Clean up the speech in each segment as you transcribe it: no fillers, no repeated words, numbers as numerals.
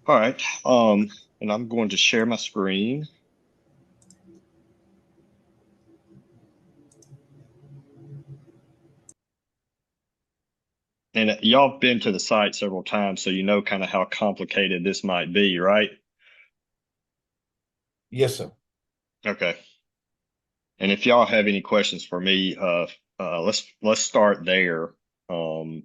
All right. And I'm going to share my screen. And y'all have been to the site several times, so you know kind of how complicated this might be, right? Yes, sir. Okay. And if y'all have any questions for me, let's start there, um,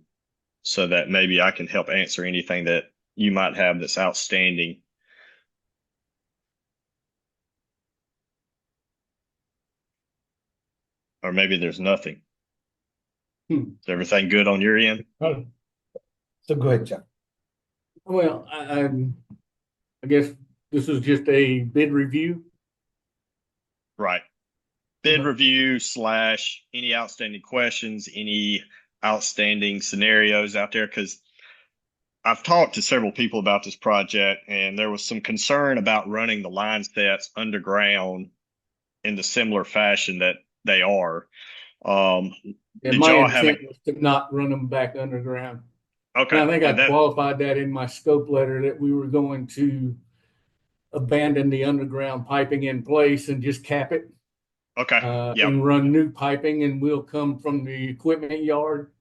so that maybe I can help answer anything that you might have that's outstanding, or maybe there's nothing. Hmm. Is everything good on your end? Oh, So go ahead, Chuck. Well, I guess this is just a bid review. Right. Bid Okay. review slash any outstanding questions, any outstanding scenarios out there, because I've talked to several people about this project, and there was some concern about running the line sets underground in the similar fashion that they are. Um, And did my y'all have a intent was to not run them back underground. And okay? I think I And that qualified that in my scope letter that we were going to abandon the underground piping in place and just cap it okay? Yep. and run new piping. And we'll come from the equipment yard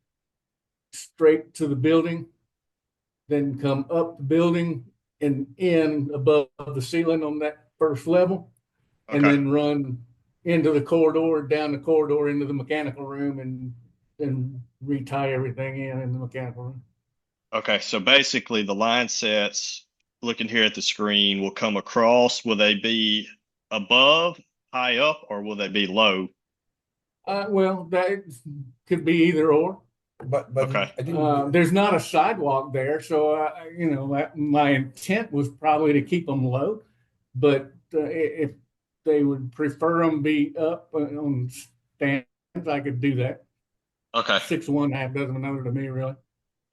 straight to the building, then come up the building and in above the ceiling on that first level, and Okay. then run into the corridor, down the corridor into the mechanical room, and then retie everything in the mechanical room. Okay. So basically, the line sets, looking here at the screen, will come across. Will they be above, high up, or will they be low? Well, that could be either or. But Okay. I didn't. There's not a sidewalk there, so my intent was probably to keep them low, but if they would prefer them be up on stands, I could do that. Okay. 6 1 half dozen another to me, really.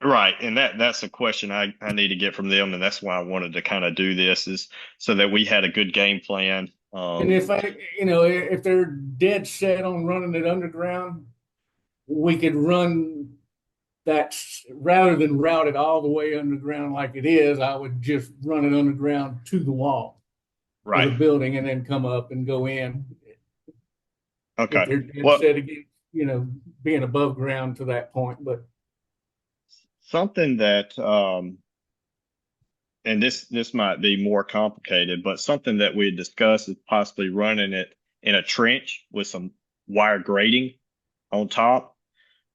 Right. And that's a question I need to get from them. And that's why I wanted to kind of do this is so that we had a good game plan. And if they're dead set on running it underground, we could run that rather than route it all the way underground like it is. I would just run it underground to the wall of the Right. building and then come up and go in if Okay. they're dead Well, set against, being above ground to that point. But something that and this might be more complicated, but something that we had discussed is possibly running it in a trench with some wire grating on top,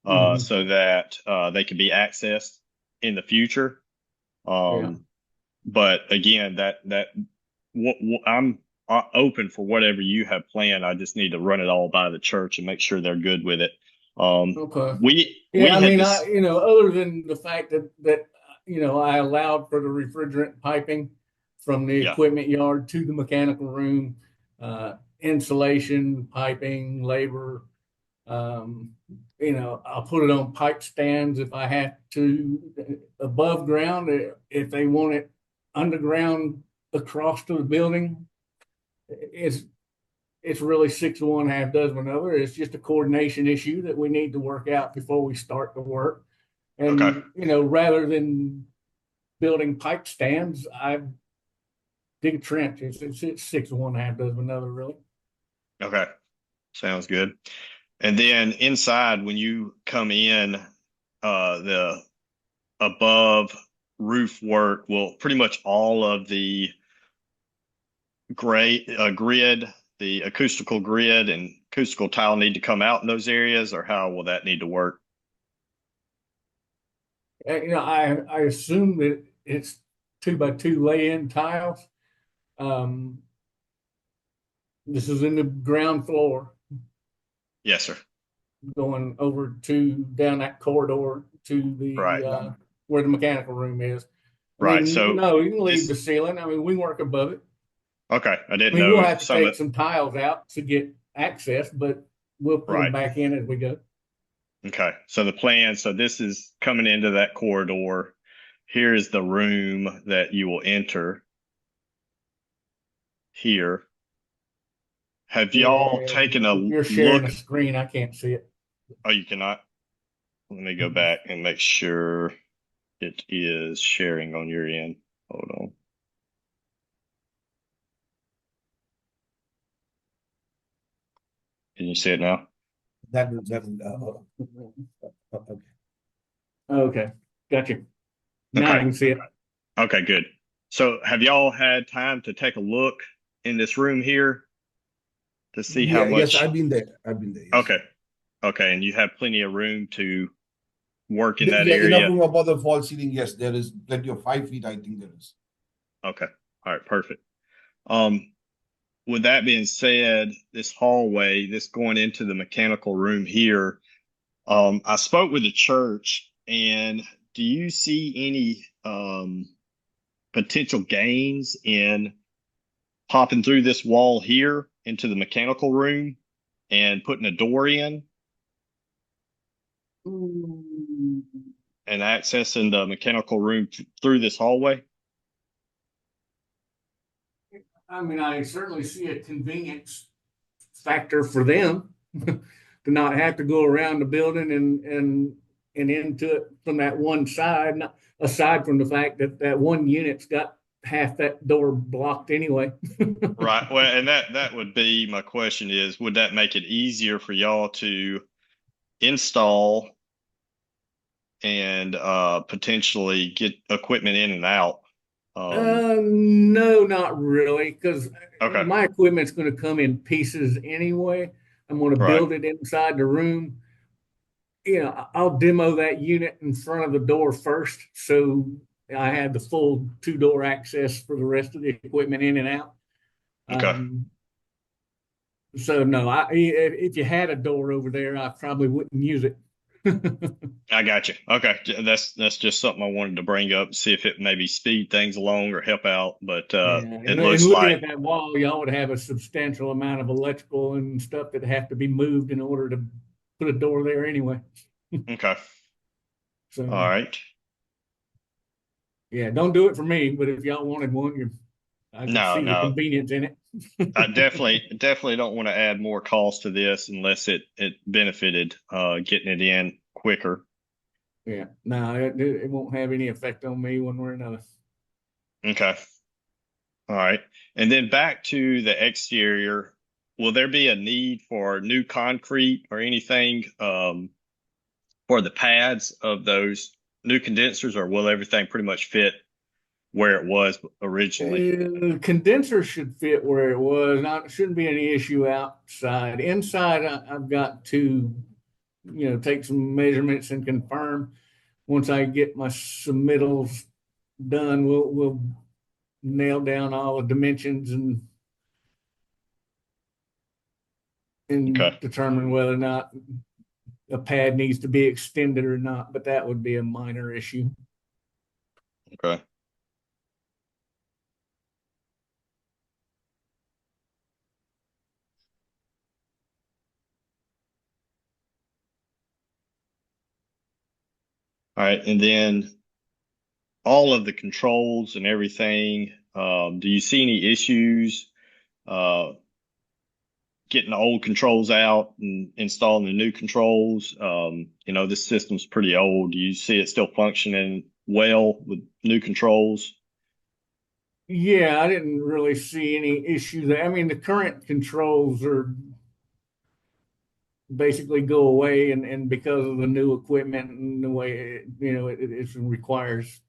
mhm, so that they can be accessed in the future. yeah, Um, but again, I'm open for whatever you have planned. I just need to run it all by the church and make sure they're good with it. okay. Yeah, We I had mean, this. other than the fact that I allowed for the refrigerant piping from the Yeah. equipment yard to the mechanical room, insulation, piping, labor. Um, I'll put it on pipe stands if I have to above ground. If they want it underground across to the building, it's it's really 6 1 half dozen another. It's just a coordination issue that we need to work out before we start the work. Okay. And rather than building pipe stands, I dig a trench. It's 6 1 half dozen another, really. Okay. Sounds good. And then inside, when you come in, the above roof work will pretty much all of the grid, the acoustical grid and acoustical tile need to come out in those areas, or how will that need to work? I assume that it's 2 by 2 lay-in tiles. Um, this is in the ground floor, Yes, sir. going over to down that corridor to the Right. where the mechanical room is. I Right. mean, So no, you can leave this, the ceiling. I mean, we work above it. okay. I I didn't mean, know we'll if have to some of, take some tiles out to get access, but we'll put them right. back in as we go. Okay. So the plan, so this is coming into that corridor. Here is the room that you will enter here. Have y'all Yeah, taken a you're sharing a look? screen. I can't see it. Oh, you cannot. Let me go back and make sure it is sharing on your end. Hold on. Can you see it now? Okay. Okay, gotcha. Now I Okay. can see it. Okay, good. So have y'all had time to take a look in this room here to see how Yeah, yes, much? I've been there. Yes. Okay. Okay. And you have plenty of room to work in that Yeah, enough area? room above the false ceiling. Yes, there is plenty of 5 feet, I think there is. Okay. All right. Perfect. Um, with that being said, this hallway, this going into the mechanical room here, I spoke with the church, and do you see any potential gains in popping through this wall here into the mechanical room and putting a door in Mm, and accessing the mechanical room through this hallway? I mean, I certainly see a convenience factor for them to not have to go around the building and into it from that one side, aside from the fact that that one unit's got half that door blocked anyway. Right. Well, and that would be my question is, would that make it easier for y'all to install and potentially get equipment in and out? No, not really, because Okay. my equipment's going to come in pieces anyway. I'm going to Right. build it inside the room. I'll demo that unit in front of the door first, so I have the full two-door access for the rest of the equipment in and out. Okay. Um, so no, if you had a door over there, I probably wouldn't use it. I got you. Okay. That's just something I wanted to bring up, see if it maybe speed things along or help out. But Yeah, it and looks looking like at that wall, y'all would have a substantial amount of electrical and stuff that have to be moved in order to put a door there anyway. okay. All So right. yeah, don't do it for me, but if y'all wanted one, I could No, see the no. convenience in it. I definitely don't want to add more cost to this unless it benefited getting it in quicker. Yeah, no, it won't have any effect on me one way or another. Okay. All right. And then back to the exterior, will there be a need for new concrete or anything for the pads of those new condensers, or will everything pretty much fit where it was originally? Condenser should fit where it was. Not shouldn't be any issue outside. Inside, I've got to, take some measurements and confirm. Once I get my submittals done, we'll nail down all the dimensions and Okay. determine whether or not a pad needs to be extended or not. But that would be a minor issue. Okay. All right. And then all of the controls and everything, do you see any issues uh, getting the old controls out and installing the new controls? This system's pretty old. Do you see it still functioning well with new controls? Yeah, I didn't really see any issue there. I mean, the current controls are basically go away and because of the new equipment and the way it requires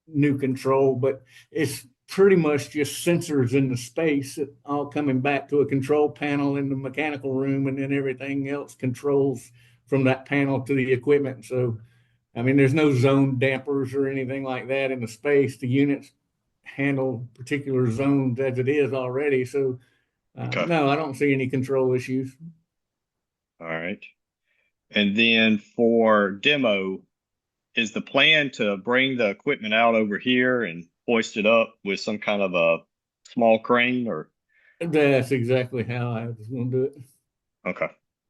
new control, but it's pretty much just sensors in the space that all coming back to a control panel in the mechanical room, and then everything else controls from that panel to the equipment. So I mean, there's no zone dampers or anything like that in the space. The units handle particular zones as it is already. So Okay. no, I don't see any control issues. All right. And then for demo, is the plan to bring the equipment out over here and hoist it up with some kind of a small crane or? That's exactly how I was going to do it. Okay.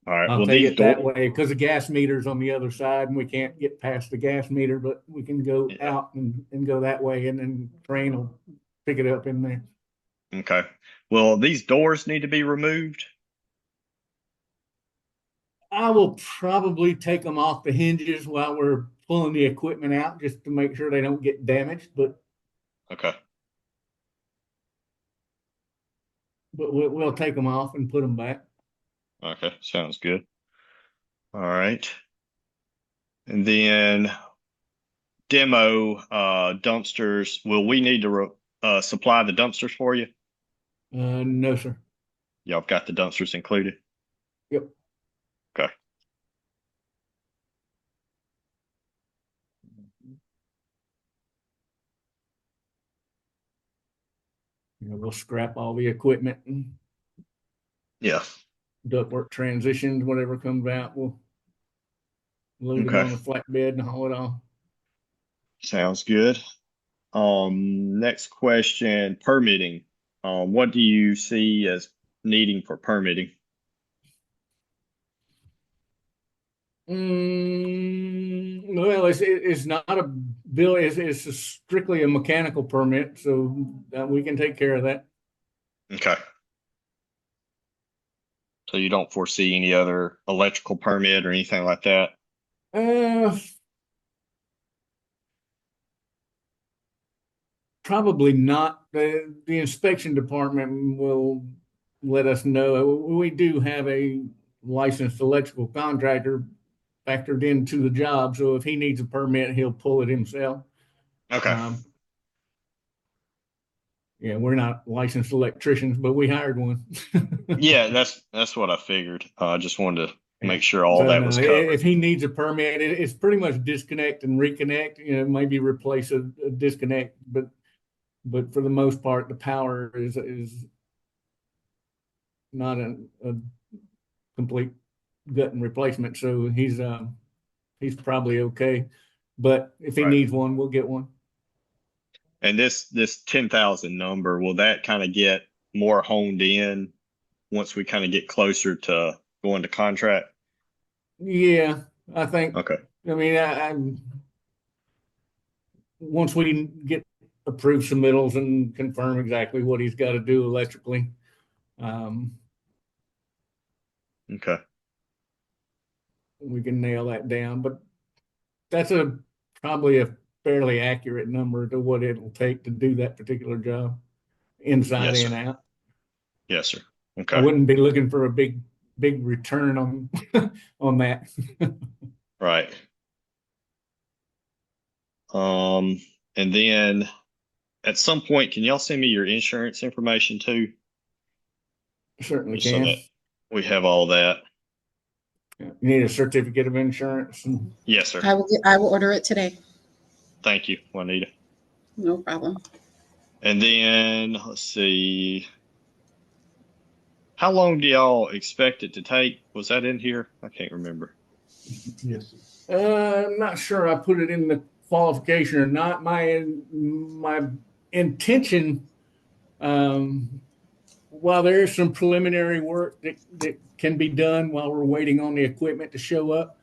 All right. I'll Well, take these it door, that way because the gas meter's on the other side and we can't get past the gas meter, but we can go yeah. out and go that way, and then train will pick it up in there. Okay. Well, these doors need to be removed. I will probably take them off the hinges while we're pulling the equipment out just to make sure they don't get damaged, but Okay. we'll take them off and put them back. Okay, sounds good. All right. And then demo dumpsters. Will we need to supply the dumpsters for you? No, sir. Y'all got the dumpsters included? Yep. Okay. We'll scrap all the equipment and Yeah. ductwork transitions, whatever comes out, we'll load it Okay. on a flatbed and haul it off. Sounds good. Next question, permitting. What do you see as needing for permitting? Well, it's not a bill. It's strictly a mechanical permit, so we can take care of that. Okay. So you don't foresee any other electrical permit or anything like that? Uh, Probably not. The inspection department will let us know. We do have a licensed electrical contractor factored into the job, so if he needs a permit, he'll pull it himself. Okay. Um, yeah, we're not licensed electricians, but we hired one. Yeah, that's what I figured. I just wanted to Yeah. make sure all So that no, was covered. if he needs a permit, it's pretty much disconnect and reconnect. Maybe replace a disconnect, but for the most part, the power is not a complete gut and replacement. So he's probably okay. But if he Right. needs one, we'll get one. And this 10,000 number, will that kind of get more honed in once we kind of get closer to going to contract? Yeah, I think. Okay. I mean, I once we get approved submittals and confirm exactly what he's got to do electrically, um, Okay. we can nail that down. But that's probably a fairly accurate number to what it'll take to do that particular job, inside Yes, sir. and out. Yes, sir. I Okay. wouldn't be looking for a big return on on that. Right. Um, and then at some point, can y'all send me your insurance information too? Certainly Just so can. that we have all that. You need a certificate of insurance. Yes, sir. I will order it today. Thank you, Juanita. No problem. And then let's see. How long do y'all expect it to take? Was that in here? I can't remember. Yes. I'm not sure I put it in the qualification or not. My intention, while there is some preliminary work that can be done while we're waiting on the equipment to show up,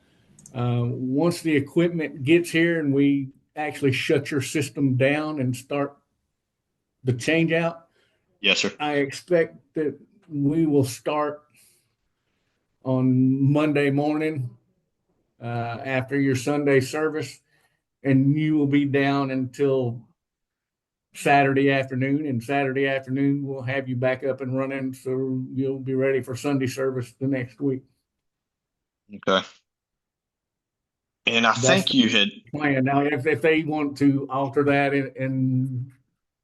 once the equipment gets here and we actually shut your system down and start the change out, Yes, sir. I expect that we will start on Monday morning after your Sunday service, and you will be down until Saturday afternoon. And Saturday afternoon, we'll have you back up and running, so you'll be ready for Sunday service the next week. Okay. And I That's think you had, the plan. Now, if they want to alter that and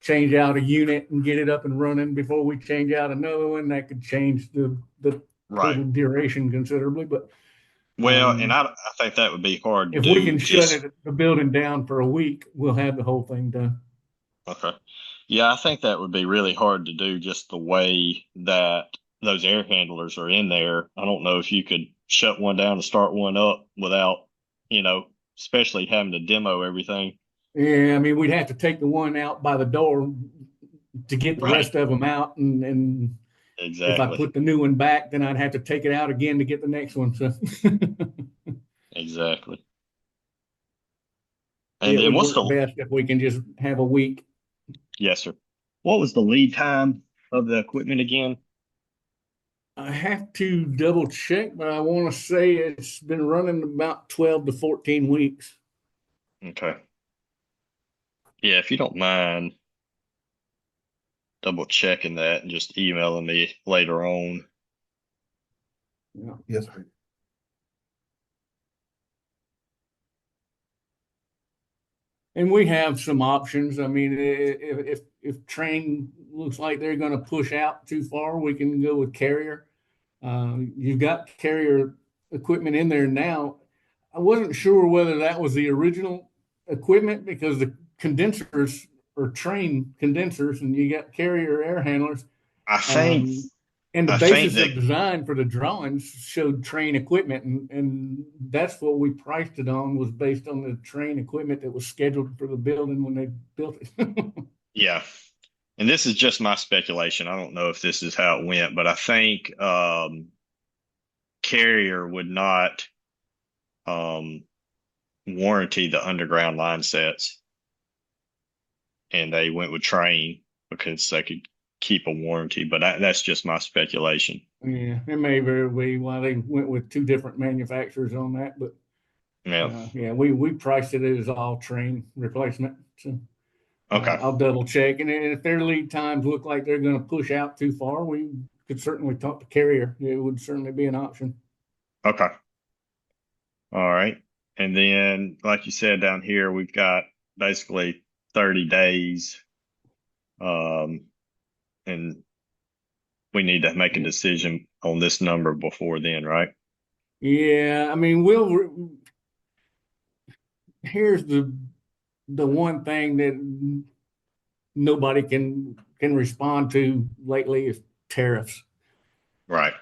change out a unit and get it up and running before we change out another one, that could change the right. total duration considerably. But Well, and I think that would be hard to if we do can shut just, the building down for a week, we'll have the whole thing done. okay. Yeah, I think that would be really hard to do just the way that those air handlers are in there. I don't know if you could shut one down and start one up without, especially having to demo everything. Yeah, I mean, we'd have to take the one out by the door to get the Right. rest of them out. And if I Exactly. put the new one back, then I'd have to take it out again to get the next one. So Exactly. And it then would what's work the, best if we can just have a week. yes, sir. What was the lead time of the equipment again? I have to double check, but I want to say it's been running about 12 to 14 weeks. Okay. Yeah, if you don't mind double checking that and just emailing me later on. Yeah. Yes, sir. And we have some options. I mean, if train looks like they're going to push out too far, we can go with carrier. You've got carrier equipment in there now. I wasn't sure whether that was the original equipment because the condensers are train condensers, and you got carrier air handlers. I think Um, and the I think basis that of design for the drawings showed train equipment, and that's what we priced it on, was based on the train equipment that was scheduled for the building when they built it. yeah. And this is just my speculation. I don't know if this is how it went, but I think Carrier would not um, warranty the underground line sets, and they went with Train because they could keep a warranty. But that's just my speculation. Yeah, it may very be why they went with two different manufacturers on that, but Yeah. yeah, we priced it as all train replacement. So Okay. I'll double check, and if their lead times look like they're going to push out too far, we could certainly talk to carrier. It would certainly be an option. Okay. All right. And then, like you said, down here, we've got basically 30 days. And we need to make a decision on this number before then, right? Yeah, I mean, here's the one thing that nobody can respond to lately is tariffs. Right.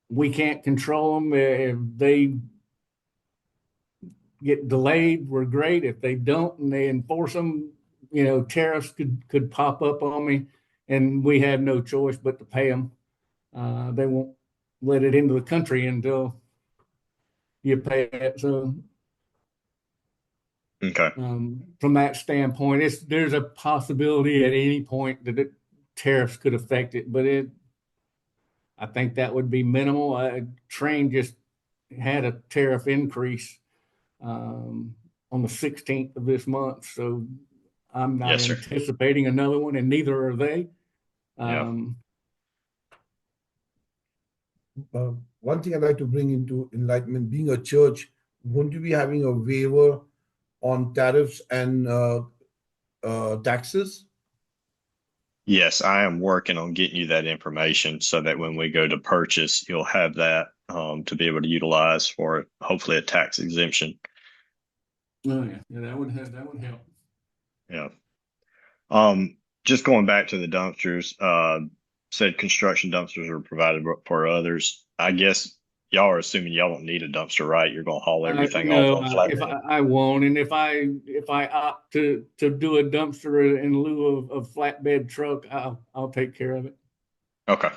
We can't control them. If they get delayed, we're great. If they don't and they enforce them, tariffs could pop up on me, and we have no choice but to pay them. They won't let it into the country until you pay it. So Okay. from that standpoint, there's a possibility at any point that tariffs could affect it, but I think that would be minimal. Train just had a tariff increase on the 16th of this month, so I'm not Yes, sir. anticipating another one, and neither are they. Yeah. One thing I'd like to bring into enlightenment, being a church, won't you be having a waiver on tariffs and taxes? Yes, I am working on getting you that information so that when we go to purchase, you'll have that to be able to utilize for hopefully a tax exemption. Oh yeah, that would help. Yeah. Just going back to the dumpsters, said construction dumpsters are provided for others. I guess y'all are assuming y'all don't need a dumpster, right? You're gonna haul everything No, off on if flatbed. I won't, and if I opt to do a dumpster in lieu of flatbed truck, I'll take care of it. Okay.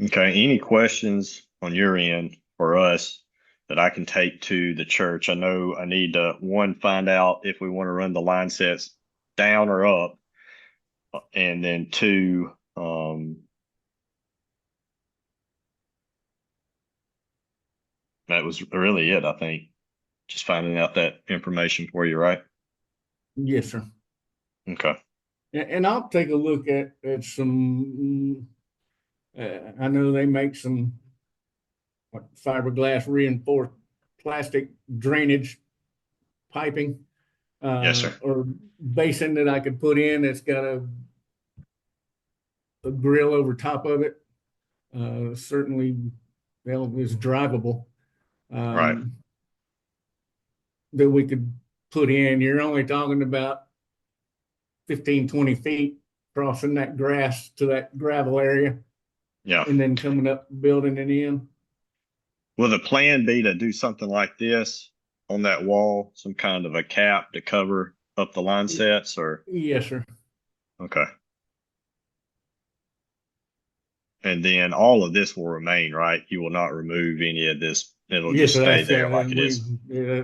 Okay. Any questions on your end for us that I can take to the church? I know I need to, one, find out if we want to run the line sets down or up, and then two, that was really it, I think. Just finding out that information for you, right? Yes, sir. Okay. And I'll take a look at some. I know they make some fiberglass reinforced plastic drainage piping, Yes, sir. or basin that I could put in that's got a grill over top of it. Certainly, well, is drivable. Right. That we could put in. You're only talking about 15, 20 feet crossing that grass to that gravel area, Yeah. and then coming up, building it in. Will the plan be to do something like this on that wall, some kind of a cap to cover up the line sets, or? Yes, sir. Okay. And then all of this will remain, right? You will not remove any of this. It'll Yes, just sir. stay there like it is.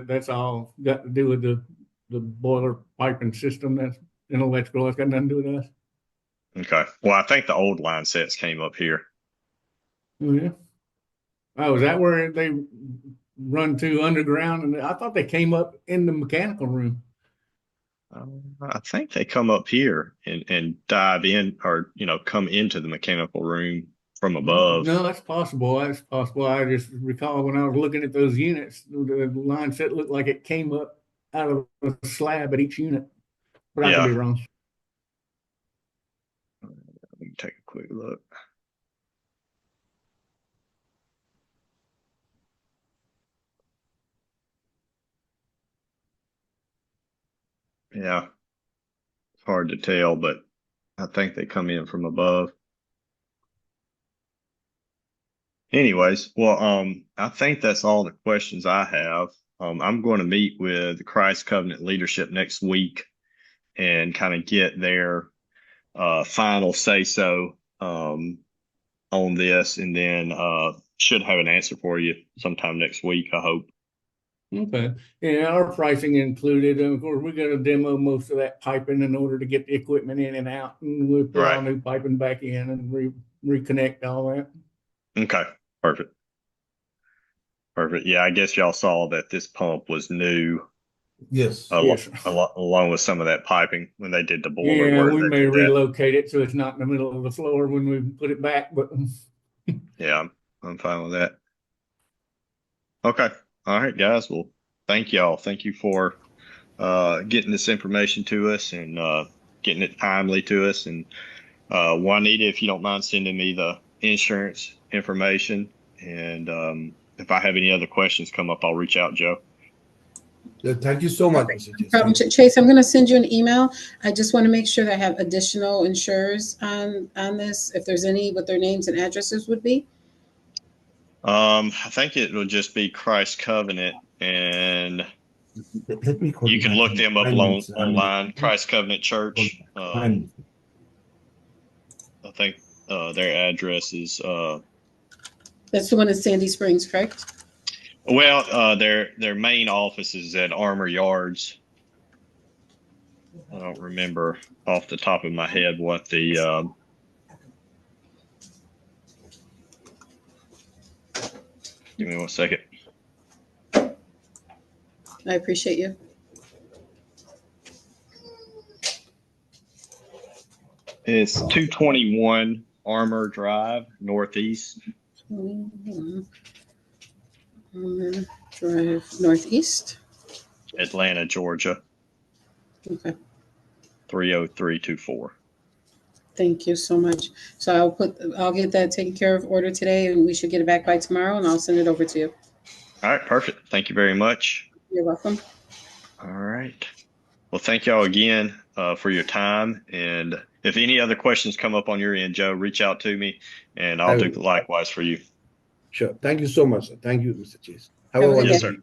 That's all got to do with the boiler piping system. That's an electrical. That's got nothing to do with us. Okay. Well, I think the old line sets came up here. Oh, yeah. Oh, is that where they run to underground? And I thought they came up in the mechanical room. I think they come up here and dive in, or come into the mechanical room from above. No, that's possible. That's possible. I just recall when I was looking at those units, the line set looked like it came up out of a slab at each unit. But I could be Yeah. wrong. Let me take a quick look. Yeah, it's hard to tell, but I think they come in from above. Anyways, well, I think that's all the questions I have. I'm going to meet with the Christ Covenant leadership next week and kind of get their final say so on this, and then should have an answer for you sometime next week, I hope. Okay. Yeah, our pricing included, of course, we got to demo most of that piping in order to get the equipment in and out, and we'll put all Right. new piping back in and reconnect all that. Okay, perfect. Perfect. Yeah, I guess y'all saw that this pump was new, Yes. Yes. along with some of that piping when they did the boiler Yeah, work. we They may did that. relocate it so it's not in the middle of the floor when we put it back, but Yeah, I'm fine with that. Okay. All right, guys. Well, thank y'all. Thank you for getting this information to us and getting it timely to us. And Juanita, if you don't mind sending me the insurance information, and if I have any other questions come up, I'll reach out, Joe. Thank you so much, Mr. Chase. Problem, Chase, I'm going to send you an email. I just want to make sure that I have additional insurers on this, if there's any, what their names and addresses would be. I think it will just be Christ Covenant, and Let me call you can look them up minutes. online. Christ Covenant Church. I think their address is That's the one in Sandy Springs, correct? well, their main office is at Armor Yards. I don't remember off the top of my head what the give me 1 second. I appreciate you. It's 221 Armor Drive, Northeast. 21 Drive Northeast. Atlanta, Georgia, Okay. 30324. Thank you so much. So I'll get that taken care of, order today, and we should get it back by tomorrow, and I'll send it over to you. All right, perfect. Thank you very much. You're welcome. All right. Well, thank y'all again for your time. And if any other questions come up on your end, Joe, reach out to me, and I'll do likewise for you. Sure. Thank you so much, sir. Thank you, Mr. Chase. Have Have a a good wonderful day.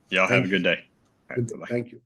Y'all have a good day. All right, bye-bye. Thank you.